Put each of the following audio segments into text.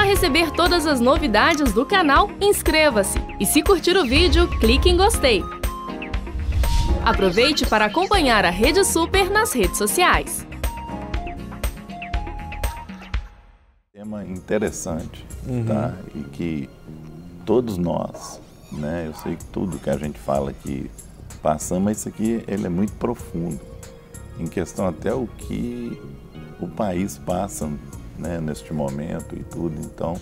receber todas as novidades do canal, inscreva-se e se curtir o vídeo, clique em gostei. Aproveite para acompanhar a Rede Super nas redes sociais. Tema interessante, tá? E que todos nós, né? Eu sei que tudo que a gente fala aqui passamos, mas isso aqui ele é muito profundo, em questão até o que o país passa, né, neste momento e tudo. Então,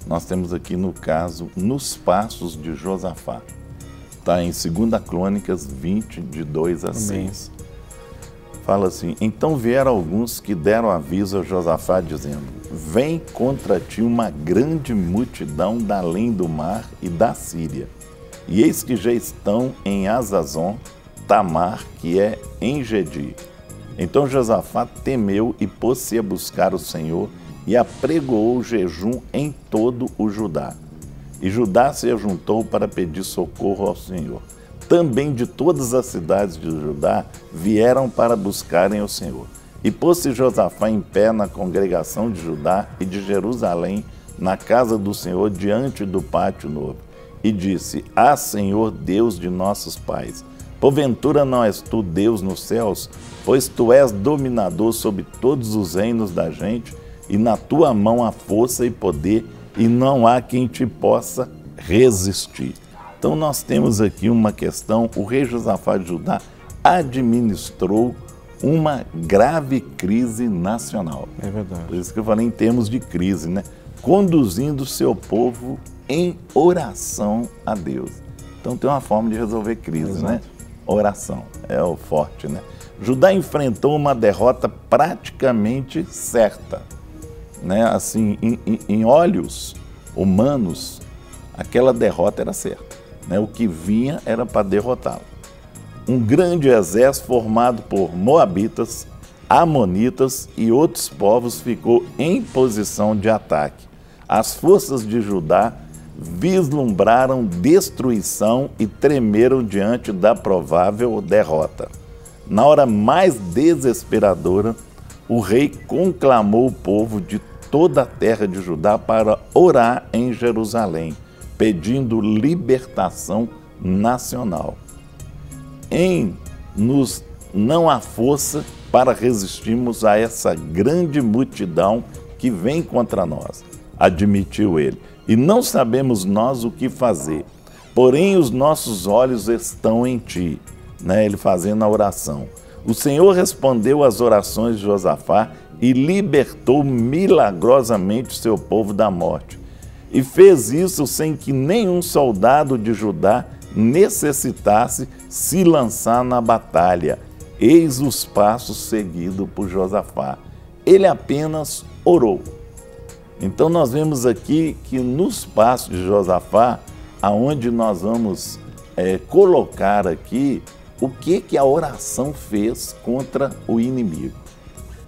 nós temos aqui no caso, nos passos de Josafá. Está em 2 Crônicas 20, de 2 a 6. Fala assim: então vieram alguns que deram aviso a Josafá, dizendo: vem contra ti uma grande multidão da além do mar e da Síria. E eis que já estão em Azazon, Tamar, que é em Gedi. Então Josafá temeu e pôs-se a buscar o Senhor e apregoou o jejum em todo o Judá. E Judá se ajuntou para pedir socorro ao Senhor. Também de todas as cidades de Judá vieram para buscarem o Senhor. E pôs-se Josafá em pé na congregação de Judá e de Jerusalém, na casa do Senhor, diante do pátio novo. E disse: ah, Senhor, Deus de nossos pais, porventura não és tu Deus nos céus? Pois tu és dominador sobre todos os reinos da gente, e na tua mão há força e poder, e não há quem te possa resistir. Então nós temos aqui uma questão: o rei Josafá de Judá administrou uma grave crise nacional. É verdade. Por isso que eu falei em termos de crise, né? Conduzindo o seu povo em oração a Deus. Então tem uma forma de resolver crise, exato, né? Oração é o forte, né? Judá enfrentou uma derrota praticamente certa, né? Assim, em olhos humanos, aquela derrota era certa, né? O que vinha era para derrotá-lo. Um grande exército formado por moabitas, amonitas e outros povos ficou em posição de ataque. As forças de Judá vislumbraram destruição e tremeram diante da provável derrota. Na hora mais desesperadora, o rei conclamou o povo de toda a terra de Judá para orar em Jerusalém, pedindo libertação nacional. Em-nos não há força para resistirmos a essa grande multidão que vem contra nós, admitiu ele, e não sabemos nós o que fazer, porém os nossos olhos estão em ti, né? Ele fazendo a oração. O Senhor respondeu às orações de Josafá e libertou milagrosamente o seu povo da morte. E fez isso sem que nenhum soldado de Judá necessitasse se lançar na batalha. Eis os passos seguidos por Josafá. Ele apenas orou. Então nós vemos aqui que nos passos de Josafá, aonde nós vamos colocar aqui o que a oração fez contra o inimigo.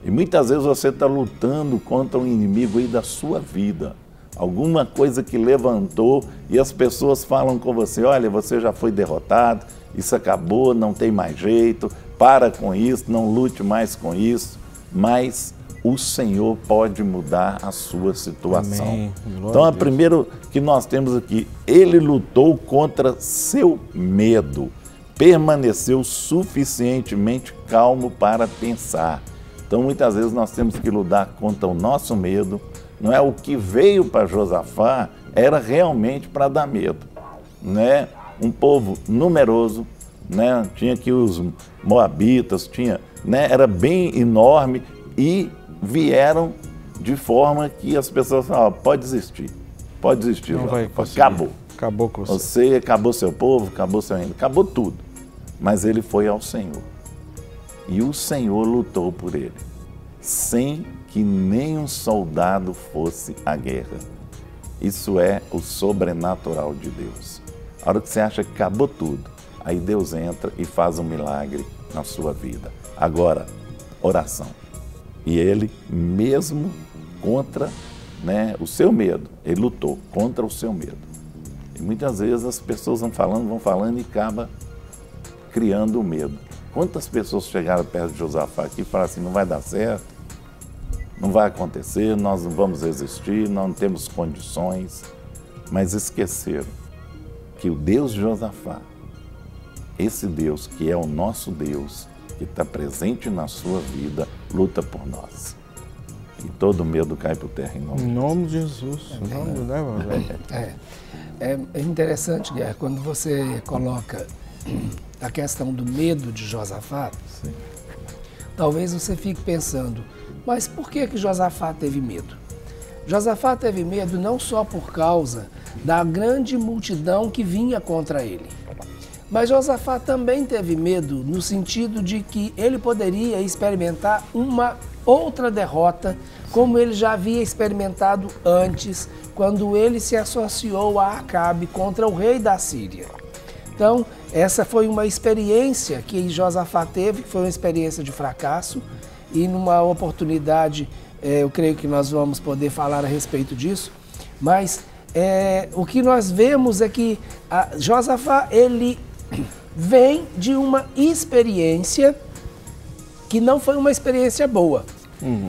E muitas vezes você está lutando contra um inimigo aí da sua vida. Alguma coisa que levantou e as pessoas falam com você: olha, você já foi derrotado, isso acabou, não tem mais jeito, para com isso, não lute mais com isso. Mas o Senhor pode mudar a sua situação. Então, a primeiro que nós temos aqui, ele lutou contra seu medo, permaneceu suficientemente calmo para pensar. Então, muitas vezes nós temos que lutar contra o nosso medo. Não é o que veio para Josafá, era realmente para dar medo, né? Um povo numeroso, né? Tinha aqui os moabitas, tinha, né? Era bem enorme e vieram de forma que as pessoas falavam: pode desistir, não vai conseguir. Acabou com você. Você acabou seu povo, acabou seu reino, acabou tudo. Mas ele foi ao Senhor e o Senhor lutou por ele, sem que nenhum soldado fosse à guerra. Isso é o sobrenatural de Deus. A hora que você acha que acabou tudo, aí Deus entra e faz um milagre na sua vida. Agora, oração. E ele, mesmo contra, né, o seu medo, ele lutou contra o seu medo. E muitas vezes as pessoas vão falando e acaba criando o medo. Quantas pessoas chegaram perto de Josafá aqui e falaram assim: não vai dar certo, não vai acontecer, nós não vamos resistir, não temos condições. Mas esqueceram que o Deus de Josafá, esse Deus que é o nosso Deus, que está presente na sua vida, luta por nós. E todo medo cai por terra em nome de Jesus. É interessante, Guerra, quando você coloca a questão do medo de Josafá, sim, talvez você fique pensando, mas por que Josafá teve medo? Josafá teve medo não só por causa da grande multidão que vinha contra ele, mas Josafá também teve medo no sentido de que ele poderia experimentar uma outra derrota, como ele já havia experimentado antes, quando ele se associou a Acabe contra o rei da Síria. Então, essa foi uma experiência que Josafá teve, que foi uma experiência de fracasso, e numa oportunidade, eu creio que nós vamos poder falar a respeito disso, mas o que nós vemos é que Josafá, ele vem de uma experiência que não foi uma experiência boa,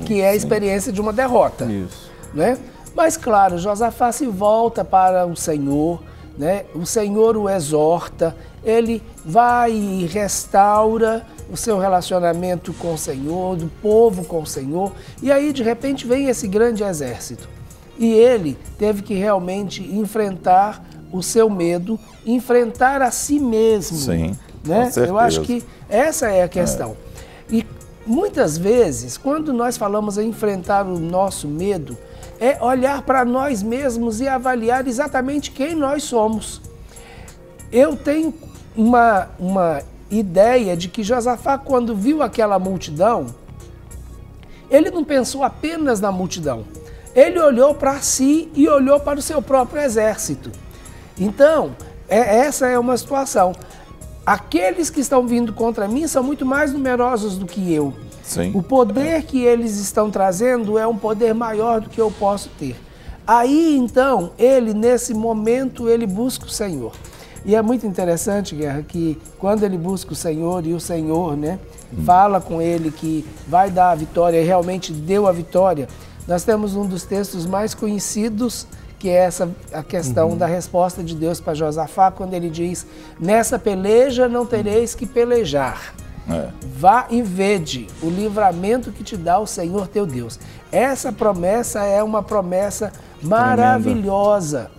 que é a experiência de uma derrota. Isso. Né? Mas, claro, Josafá se volta para o Senhor, né? O Senhor o exorta, ele vai e restaura o seu relacionamento com o Senhor, do povo com o Senhor, e aí, de repente, vem esse grande exército. E ele teve que realmente enfrentar o seu medo, enfrentar a si mesmo. Sim, né? com certeza. Eu acho que essa é a questão. E muitas vezes, quando nós falamos em enfrentar o nosso medo, é olhar para nós mesmos e avaliar exatamente quem nós somos. Eu tenho uma ideia de que Josafá, quando viu aquela multidão, ele não pensou apenas na multidão. Ele olhou para si e olhou para o seu próprio exército. Então, essa é uma situação. Aqueles que estão vindo contra mim são muito mais numerosos do que eu. Sim. O poder que eles estão trazendo é um poder maior do que eu posso ter. Aí, então, ele, nesse momento, ele busca o Senhor. E é muito interessante, Guerra, que quando ele busca o Senhor e o Senhor, né, fala com ele que vai dar a vitória e realmente deu a vitória, nós temos um dos textos mais conhecidos, que é a questão da resposta de Deus para Josafá, quando ele diz, nessa peleja não tereis que pelejar. Vá e vede o livramento que te dá o Senhor teu Deus. Essa promessa é uma promessa maravilhosa.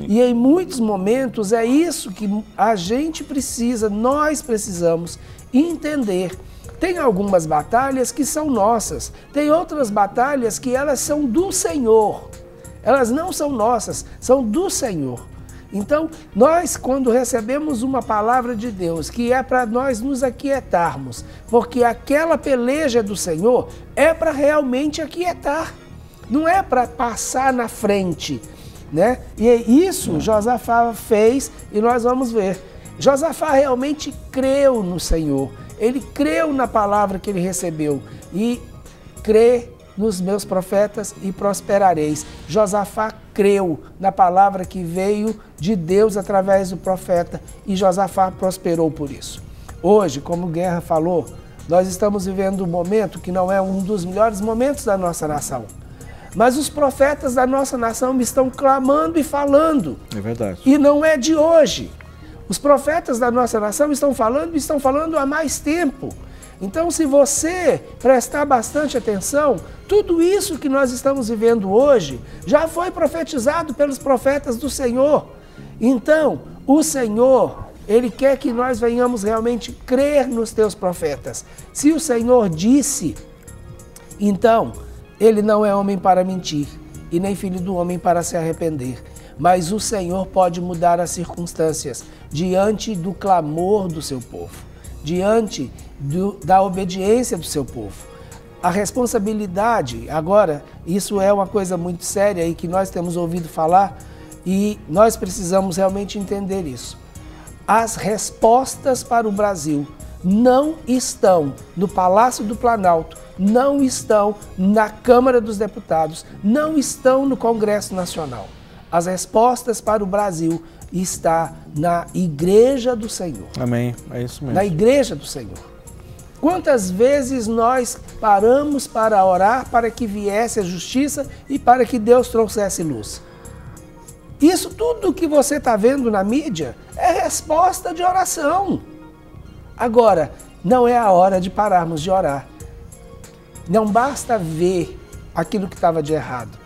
E em muitos momentos é isso que a gente precisa, nós precisamos entender. Tem algumas batalhas que são nossas, tem outras batalhas que elas são do Senhor. Elas não são nossas, são do Senhor. Então, nós, quando recebemos uma palavra de Deus, que é para nós nos aquietarmos, porque aquela peleja do Senhor é para realmente aquietar, não é para passar na frente, né? E isso Josafá fez e nós vamos ver. Josafá realmente creu no Senhor, ele creu na palavra que ele recebeu e crê nos meus profetas e prosperareis. Josafá creu na palavra que veio de Deus através do profeta e Josafá prosperou por isso. Hoje, como Guerra falou, nós estamos vivendo um momento que não é um dos melhores momentos da nossa nação. Mas os profetas da nossa nação estão clamando e falando. É verdade. E não é de hoje. Os profetas da nossa nação estão falando há mais tempo. Então, se você prestar bastante atenção, tudo isso que nós estamos vivendo hoje já foi profetizado pelos profetas do Senhor. Então, o Senhor, Ele quer que nós venhamos realmente crer nos teus profetas. Se o Senhor disse, então, Ele não é homem para mentir e nem filho do homem para se arrepender. Mas o Senhor pode mudar as circunstâncias diante do clamor do seu povo, diante da obediência do seu povo. A responsabilidade, agora, isso é uma coisa muito séria e que nós temos ouvido falar e nós precisamos realmente entender isso. As respostas para o Brasil não estão no Palácio do Planalto, não estão na Câmara dos Deputados, não estão no Congresso Nacional. As respostas para o Brasil estão na Igreja do Senhor. Amém, é isso mesmo. Na Igreja do Senhor. Quantas vezes nós paramos para orar para que viesse a justiça e para que Deus trouxesse luz? Isso tudo que você está vendo na mídia é resposta de oração. Agora, não é a hora de pararmos de orar. Não basta ver aquilo que estava de errado.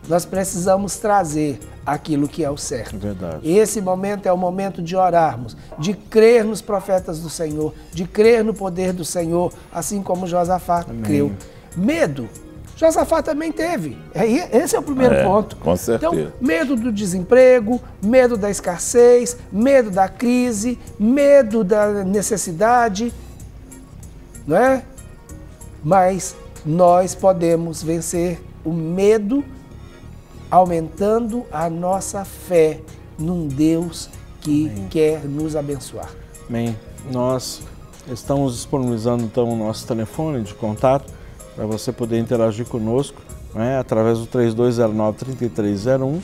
Nós precisamos trazer aquilo que é o certo. Verdade. Esse momento é o momento de orarmos, de crer nos profetas do Senhor, de crer no poder do Senhor, assim como Josafá creu. Medo. Josafá também teve. Esse é o primeiro ponto. Com certeza. Então, medo do desemprego, medo da escassez, medo da crise, medo da necessidade, não é? Mas nós podemos vencer o medo aumentando a nossa fé num Deus que quer nos abençoar. Amém. Nós estamos disponibilizando então o nosso telefone de contato para você poder interagir conosco, né, através do 3209-3301.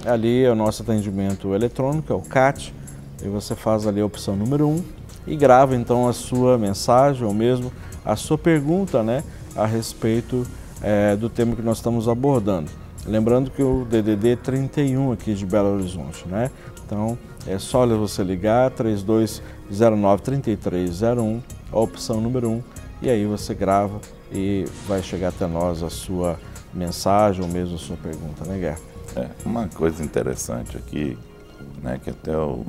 Ali é o nosso atendimento eletrônico, é o CAT, e você faz ali a opção número 1 e grava então a sua mensagem ou mesmo a sua pergunta, né, a respeito do tema que nós estamos abordando. Lembrando que o DDD 31 aqui de Belo Horizonte, né? Então é só você ligar 3209-3301, a opção número 1, e aí você grava e vai chegar até nós a sua mensagem ou mesmo a sua pergunta, né, Guerra? Uma coisa interessante aqui, né, que até o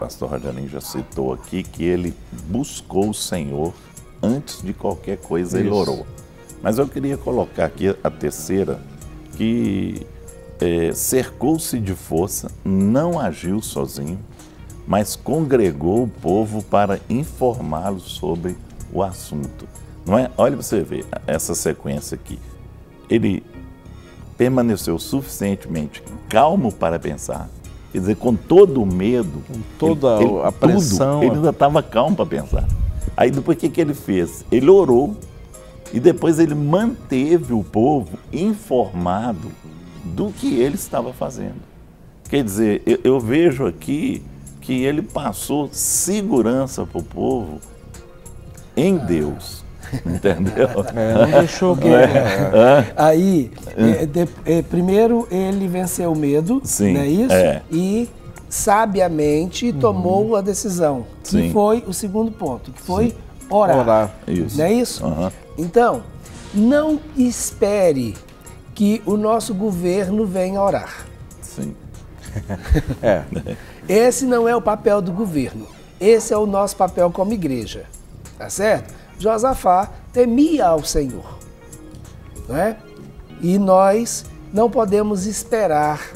pastor Rogerinho já citou aqui, que ele buscou o Senhor antes de qualquer coisa, ele orou. Mas eu queria colocar aqui a terceira, que cercou-se de força, não agiu sozinho, mas congregou o povo para informá-lo sobre o assunto. Não é? Olha para você ver essa sequência aqui. Ele permaneceu suficientemente calmo para pensar, quer dizer, com todo o medo, com toda a pressão, ele ainda estava calmo para pensar. Aí depois o que ele fez? Ele orou e depois ele manteve o povo informado do que ele estava fazendo. Quer dizer, eu vejo aqui que ele passou segurança para o povo em Deus. Entendeu? Não deixou que... Aí, primeiro ele venceu o medo, sim, não é isso? E sabiamente tomou a decisão, que foi o segundo ponto, que foi orar. Isso. Não é isso? Então, não espere que o nosso governo venha orar. Sim. Esse não é o papel do governo, esse é o nosso papel como igreja, tá certo? Josafá temia ao Senhor, não é? E nós não podemos esperar,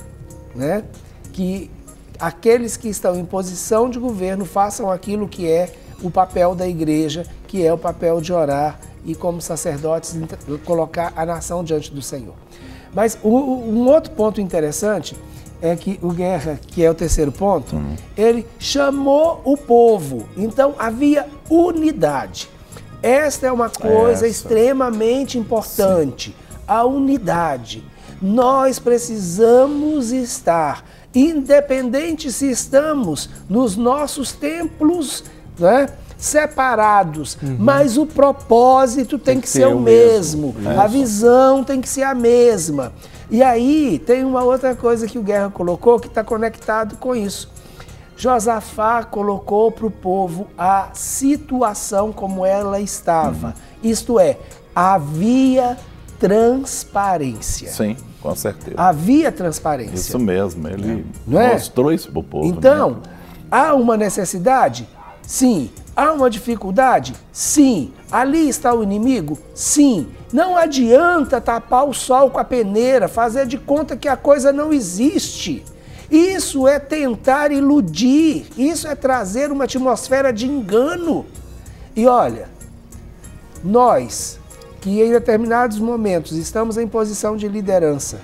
né, que aqueles que estão em posição de governo façam aquilo que é o papel da igreja, que é o papel de orar e, como sacerdotes, colocar a nação diante do Senhor. Mas um outro ponto interessante é que o Guerra, que é o terceiro ponto, ele chamou o povo, então havia unidade. Esta é uma coisa extremamente importante, a unidade. Nós precisamos estar, independente se estamos nos nossos templos, né, separados, mas o propósito tem que ser o mesmo, a visão tem que ser a mesma. E aí tem uma outra coisa que o Guerra colocou que está conectado com isso. Josafá colocou para o povo a situação como ela estava. Isto é, havia transparência. Sim, com certeza. Havia transparência. Isso mesmo, ele mostrou isso para o povo. Então, há uma necessidade? Sim. Há uma dificuldade? Sim. Ali está o inimigo? Sim. Não adianta tapar o sol com a peneira, fazer de conta que a coisa não existe. Isso é tentar iludir, isso é trazer uma atmosfera de engano. E olha, nós que em determinados momentos estamos em posição de liderança,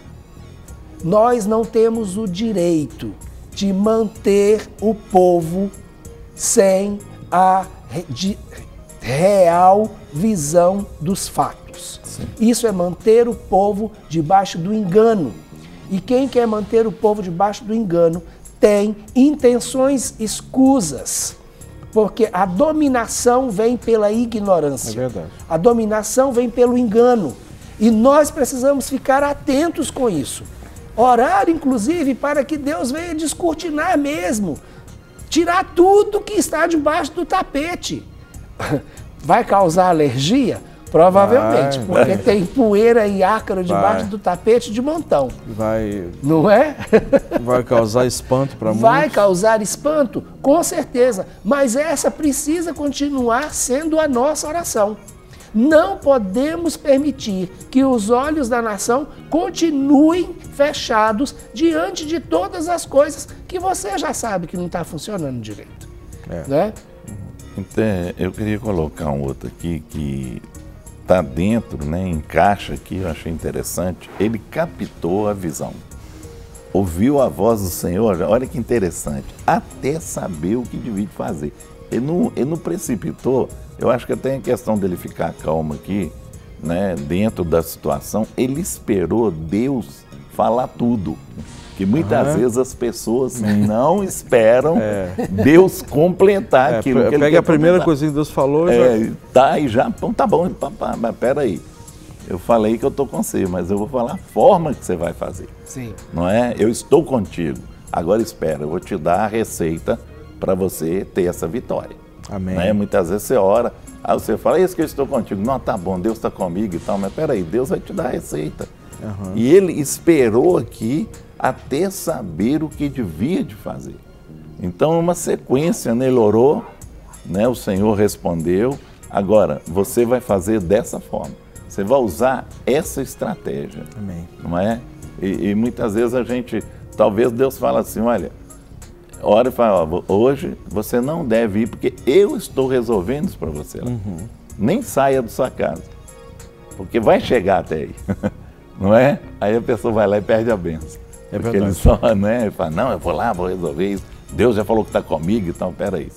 nós não temos o direito de manter o povo sem a real visão dos fatos. Sim. Isso é manter o povo debaixo do engano. E quem quer manter o povo debaixo do engano tem intenções escusas. Porque a dominação vem pela ignorância. É verdade. A dominação vem pelo engano. E nós precisamos ficar atentos com isso. Orar, inclusive, para que Deus venha descortinar mesmo. Tirar tudo que está debaixo do tapete. Vai causar alergia? Provavelmente, porque tem poeira e ácaro debaixo do tapete de montão. Não é? Vai causar espanto para muitos. Vai causar espanto, com certeza. Mas essa precisa continuar sendo a nossa oração. Não podemos permitir que os olhos da nação continuem fechados diante de todas as coisas que você já sabe que não está funcionando direito. Né? Então, eu queria colocar um outro aqui que está dentro, né, encaixa aqui, eu achei interessante. Ele captou a visão. Ouviu a voz do Senhor, olha que interessante, até saber o que devia fazer. Ele não precipitou. Eu acho que até em questão dele ficar calmo aqui, né, dentro da situação, ele esperou Deus falar tudo. Que muitas vezes as pessoas não esperam Deus completar aquilo que ele pega quer a primeira completar. coisa que Deus falou e já, tá bom, mas peraí. Eu falei que eu estou com você, mas eu vou falar a forma que você vai fazer. Sim. Não é? Eu estou contigo. Agora espera, eu vou te dar a receita para você ter essa vitória. Amém. Né? Muitas vezes você ora, aí você fala, isso que eu estou contigo. Não, tá bom, Deus está comigo e tal, mas peraí, Deus vai te dar a receita. E ele esperou aqui até saber o que devia de fazer. Então, uma sequência, né? Ele orou, né? O Senhor respondeu. Agora, você vai fazer dessa forma. Você vai usar essa estratégia. Amém. Não é? E muitas vezes a gente, talvez Deus fala assim, olha, ora e fala, ó, hoje você não deve ir porque eu estou resolvendo isso para você. Nem saia da sua casa, porque vai chegar até aí. Não é? Aí a pessoa vai lá e perde a bênção. É porque verdade. ele só, né? Ele fala, não, eu vou lá, vou resolver isso. Deus já falou que está comigo, então peraí.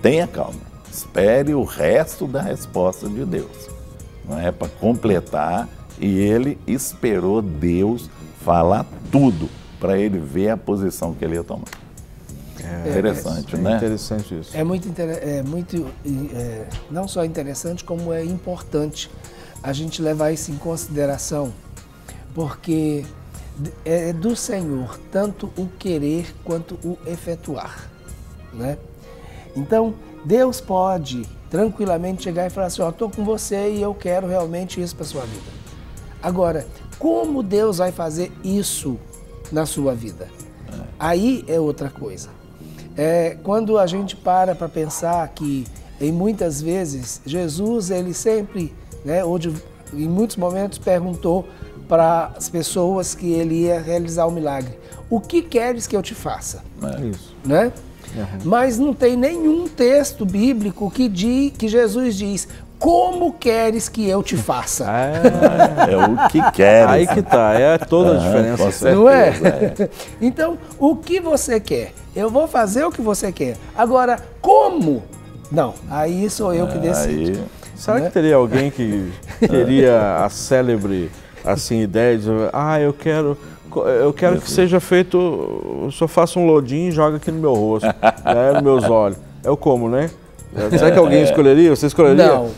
Tenha calma. Espere o resto da resposta de Deus. Não é? Para completar. E ele esperou Deus falar tudo para ele ver a posição que ele ia tomar. Interessante, né? É interessante isso. É muito, não só interessante, como é importante a gente levar isso em consideração, porque é do Senhor tanto o querer quanto o efetuar, né? Então, Deus pode tranquilamente chegar e falar assim, ó, estou com você e eu quero realmente isso para a sua vida. Agora, como Deus vai fazer isso na sua vida? Aí é outra coisa. Quando a gente para pensar que, em muitas vezes, Jesus, ele sempre, né, em muitos momentos, perguntou para as pessoas que ele ia realizar o milagre, o que queres que eu te faça? Isso. Né? Mas não tem nenhum texto bíblico que Jesus diz, como queres que eu te faça? É o que queres. Aí que tá, é toda a diferença. Com certeza, Não é? Então, o que você quer? Eu vou fazer o que você quer. Agora, como? Não, aí sou eu que decido. Será que teria alguém que teria a célebre assim, ideia de eu quero que seja feito, eu só faça um lodinho e joga aqui no meu rosto, né, nos meus olhos. É o como, né? Será que alguém escolheria? Você escolheria? Não.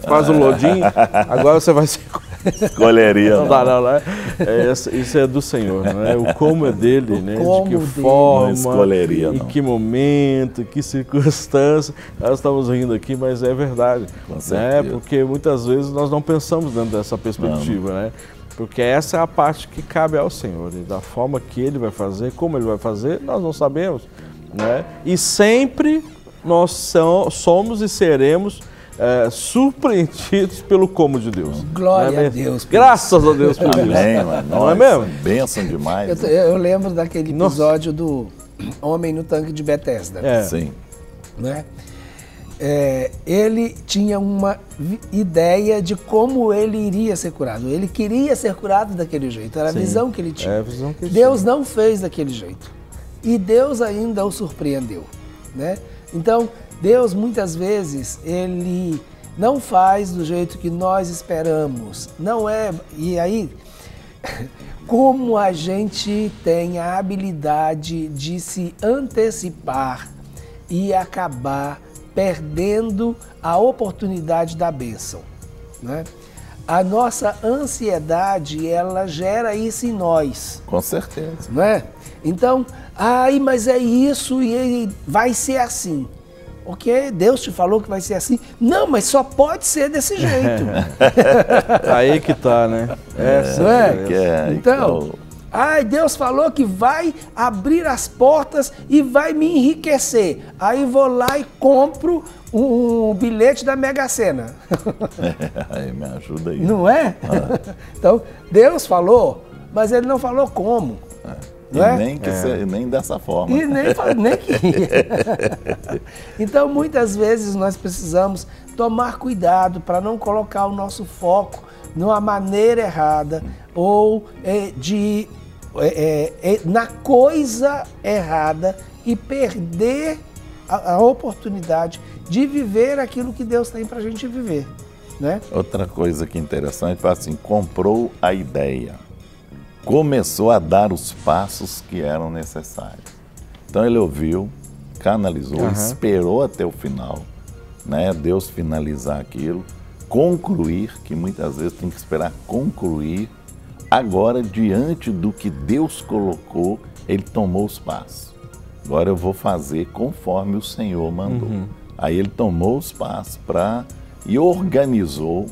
Faz um lodinho, agora você vai ser... Escolheria. Não dá, não. Isso é do Senhor, não é? O como é dele, né? De que forma, não escolheria, em que momento, em que circunstância. Nós estamos rindo aqui, mas é verdade. Com certeza. Né? Porque muitas vezes nós não pensamos dentro dessa perspectiva, né? Porque essa é a parte que cabe ao Senhor. E da forma que Ele vai fazer, como Ele vai fazer, nós não sabemos. Né? E sempre nós somos e seremos surpreendidos pelo como de Deus. Glória a Deus. Graças a Deus por isso. Amém, mano. Não é mesmo? Bênção demais. Eu lembro daquele episódio do Homem no Tanque de Betesda. Sim. Né? Ele tinha uma ideia de como ele iria ser curado. Ele queria ser curado daquele jeito. Era a visão que ele tinha. Deus não fez daquele jeito. E Deus ainda o surpreendeu. Né? Então, Deus, muitas vezes, Ele não faz do jeito que nós esperamos. Não é... E aí, como a gente tem a habilidade de se antecipar e acabar perdendo a oportunidade da bênção, né? A nossa ansiedade, ela gera isso em nós. Com certeza. Não é? Então, mas é isso e vai ser assim. Ok, Deus te falou que vai ser assim. Não, mas só pode ser desse jeito. Aí que tá, né? Não é? Então, Deus falou que vai abrir as portas e vai me enriquecer. Aí vou lá e compro um bilhete da Mega Sena. Aí me ajuda aí. Não é? Então, Deus falou, mas Ele não falou como. Não é? Nem dessa forma. E nem que. Então, muitas vezes nós precisamos tomar cuidado para não colocar o nosso foco numa maneira errada ou na coisa errada e perder a oportunidade de viver aquilo que Deus tem para a gente viver, né? Outra coisa que é interessante, foi assim, comprou a ideia, começou a dar os passos que eram necessários. Então ele ouviu, canalizou, esperou até o final, né? Deus finalizar aquilo, concluir, que muitas vezes tem que esperar concluir. Agora, diante do que Deus colocou, ele tomou os passos. Agora eu vou fazer conforme o Senhor mandou. Aí ele tomou os passos e organizou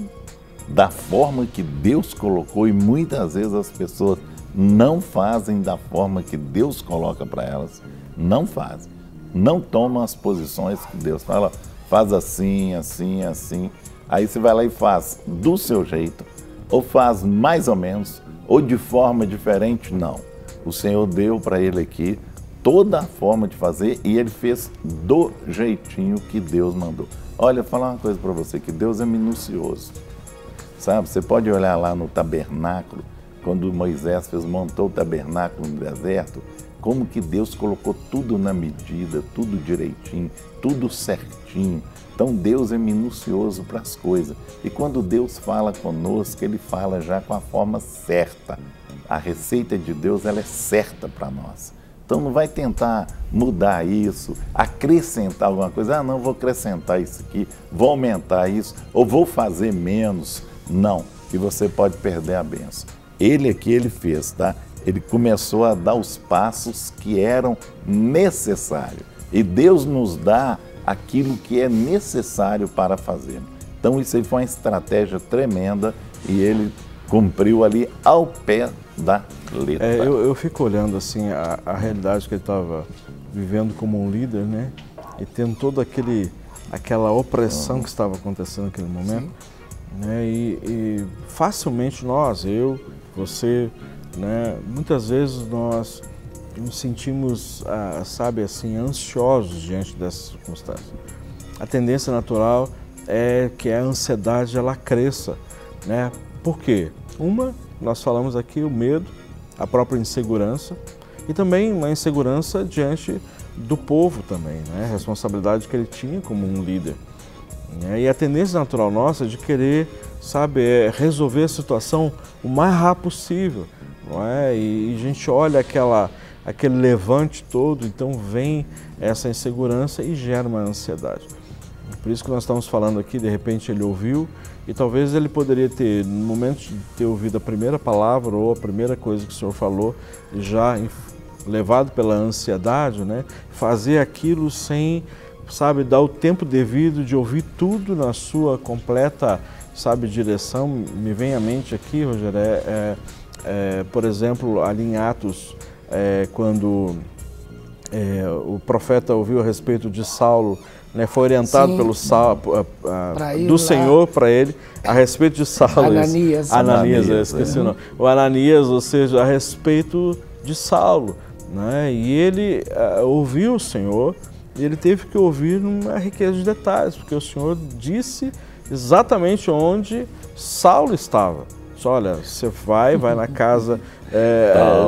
da forma que Deus colocou, e muitas vezes as pessoas não fazem da forma que Deus coloca para elas, não fazem. Não tomam as posições que Deus fala, faz assim, assim, assim. Aí você vai lá e faz do seu jeito, ou faz mais ou menos, ou de forma diferente, não. O Senhor deu para ele aqui toda a forma de fazer e ele fez do jeitinho que Deus mandou. Olha, vou falar uma coisa para você, que Deus é minucioso, sabe? Você pode olhar lá no tabernáculo, quando Moisés montou o tabernáculo no deserto, como que Deus colocou tudo na medida, tudo direitinho, tudo certinho. Então Deus é minucioso para as coisas. E quando Deus fala conosco, Ele fala já com a forma certa. A receita de Deus, ela é certa para nós. Então não vai tentar mudar isso, acrescentar alguma coisa. Não, vou acrescentar isso aqui, vou aumentar isso, ou vou fazer menos. Não, e você pode perder a bênção. Ele aqui, ele fez, tá? Ele começou a dar os passos que eram necessários. E Deus nos dá aquilo que é necessário para fazer. Então isso aí foi uma estratégia tremenda e ele cumpriu ali ao pé da letra. Eu fico olhando assim a realidade que ele estava vivendo como um líder, né? E tendo toda aquela opressão que estava acontecendo naquele momento. Né? E facilmente nós, eu, você, né? Muitas vezes nós nos sentimos, sabe, assim, ansiosos diante dessas circunstâncias. A tendência natural é que a ansiedade ela cresça, né? Por quê? Nós falamos aqui, o medo, a própria insegurança e também uma insegurança diante do povo também, né? A responsabilidade que ele tinha como um líder. E a tendência natural nossa é de querer, sabe, resolver a situação o mais rápido possível, não é? E a gente olha aquele levante todo, então vem essa insegurança e gera uma ansiedade. Por isso que nós estamos falando aqui, de repente ele ouviu e talvez ele poderia ter, no momento de ter ouvido a primeira palavra ou a primeira coisa que o Senhor falou, já levado pela ansiedade, né, fazer aquilo sem, sabe, dar o tempo devido de ouvir tudo na sua completa, sabe, direção. Me vem à mente aqui, Rogério, por exemplo, ali em Atos, quando o profeta ouviu a respeito de Saulo, né, foi orientado pelo do Senhor para ele a respeito de Saulo. Ananias, eu esqueci o nome. O Ananias, ou seja, a respeito de Saulo, né? E ele ouviu o Senhor e ele teve que ouvir numa riqueza de detalhes, porque o Senhor disse exatamente onde Saulo estava. Olha, você vai na casa,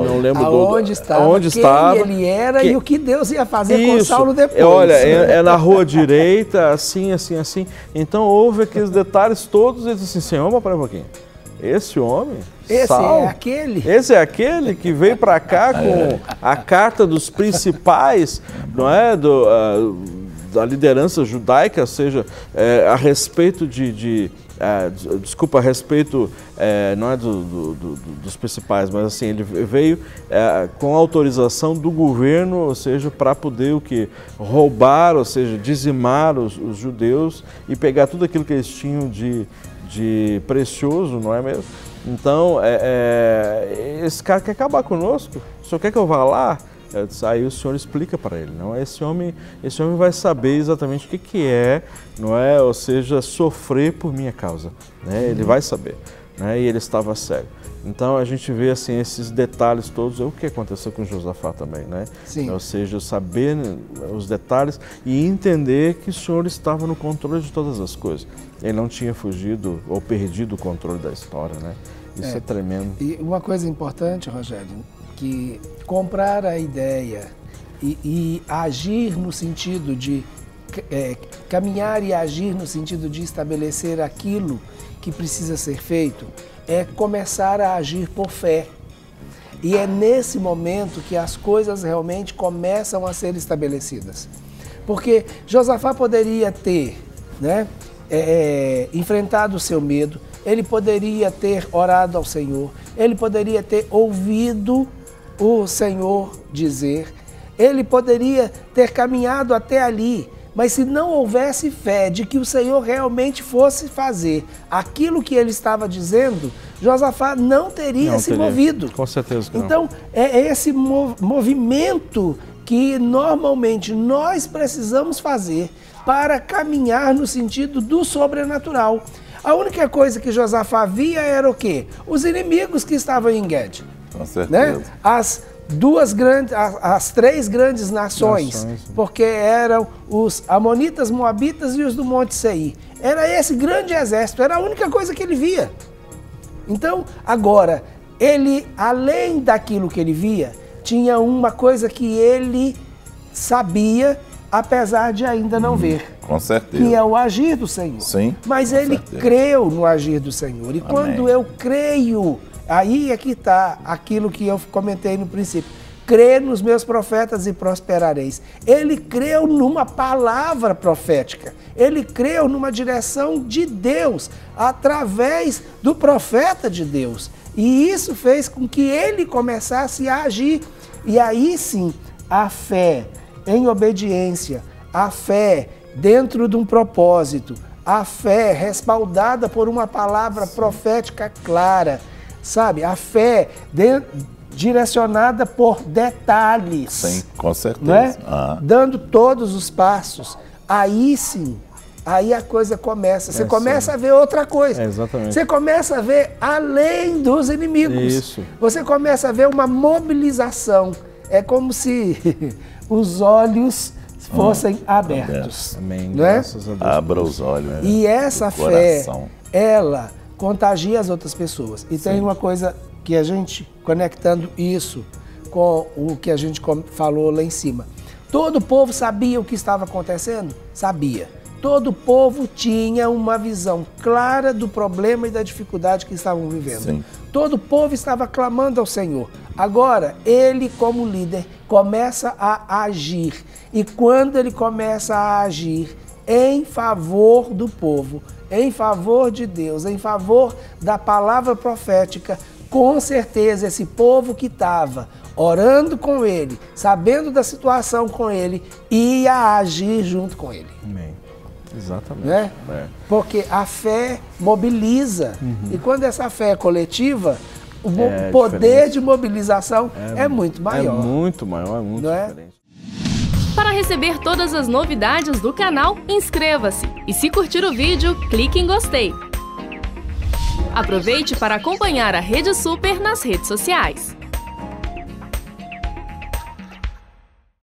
não lembro onde estava, quem ele era e o que Deus ia fazer com Saulo depois. Olha, é na rua direita, assim, assim, assim. Então houve aqueles detalhes todos e ele disse assim, Senhor, mas para um pouquinho, esse homem, Saulo, esse é aquele que veio para cá com a carta dos principais, não é, da liderança judaica, seja a respeito desculpa, a respeito, não é dos principais, mas assim, ele veio com autorização do governo, ou seja, para poder o que? Roubar, ou seja, dizimar os judeus e pegar tudo aquilo que eles tinham de precioso, não é mesmo? Então, esse cara quer acabar conosco, o senhor quer que eu vá lá? Aí o senhor explica para ele, não é? Esse homem vai saber exatamente o que é, não é? Ou seja, sofrer por minha causa, né? Ele vai saber, né? E ele estava cego. Então a gente vê assim esses detalhes todos, o que aconteceu com Josafá também, né? Sim. Ou seja, saber os detalhes e entender que o Senhor estava no controle de todas as coisas. Ele não tinha fugido ou perdido o controle da história, né? Isso é tremendo. E uma coisa importante, Rogério, que comprar a ideia e agir no sentido de caminhar e agir no sentido de estabelecer aquilo que precisa ser feito é começar a agir por fé. E é nesse momento que as coisas realmente começam a ser estabelecidas. Porque Josafá poderia ter, né, enfrentado o seu medo, ele poderia ter orado ao Senhor, ele poderia ter ouvido o Senhor dizer, ele poderia ter caminhado até ali, mas se não houvesse fé de que o Senhor realmente fosse fazer aquilo que ele estava dizendo, Josafá não teria se movido. Com certeza que não. Então, é esse movimento que normalmente nós precisamos fazer para caminhar no sentido do sobrenatural. A única coisa que Josafá via era o quê? Os inimigos que estavam em Engedi. Com certeza. Né? As três grandes nações, porque eram os amonitas, moabitas e os do Monte Seir. Era esse grande exército, era a única coisa que ele via. Então, agora, ele, além daquilo que ele via, tinha uma coisa que ele sabia, apesar de ainda não ver. Com certeza. Que é o agir do Senhor. Sim, mas ele creu no agir do Senhor. E quando eu creio, aí é que está aquilo que eu comentei no princípio. Crê nos meus profetas e prosperareis. Ele creu numa palavra profética. Ele creu numa direção de Deus, através do profeta de Deus. E isso fez com que ele começasse a agir. E aí sim, a fé em obediência, a fé dentro de um propósito, a fé respaldada por uma palavra profética clara, sabe? A fé direcionada por detalhes. Sim, com certeza. Não é? Dando todos os passos. Aí sim, aí a coisa começa. Você começa a ver outra coisa. Exatamente. Você começa a ver além dos inimigos. Isso. Você começa a ver uma mobilização. É como se os olhos fossem abertos. Amém. Não é? Graças a Deus. Abra os olhos. E essa fé, ela contagia as outras pessoas. E tem uma coisa que a gente, conectando isso com o que a gente falou lá em cima. Todo o povo sabia o que estava acontecendo? Sabia. Todo o povo tinha uma visão clara do problema e da dificuldade que estavam vivendo. Sim. Todo o povo estava clamando ao Senhor. Agora, ele como líder começa a agir. E quando ele começa a agir em favor do povo, em favor de Deus, em favor da palavra profética, com certeza esse povo que estava orando com ele, sabendo da situação com ele, ia agir junto com ele. Amém. Exatamente. Né? Porque a fé mobiliza. E quando essa fé é coletiva, o poder de mobilização é muito maior. É muito maior, é muito diferente. Para receber todas as novidades do canal, inscreva-se. E se curtir o vídeo, clique em gostei. Aproveite para acompanhar a Rede Super nas redes sociais.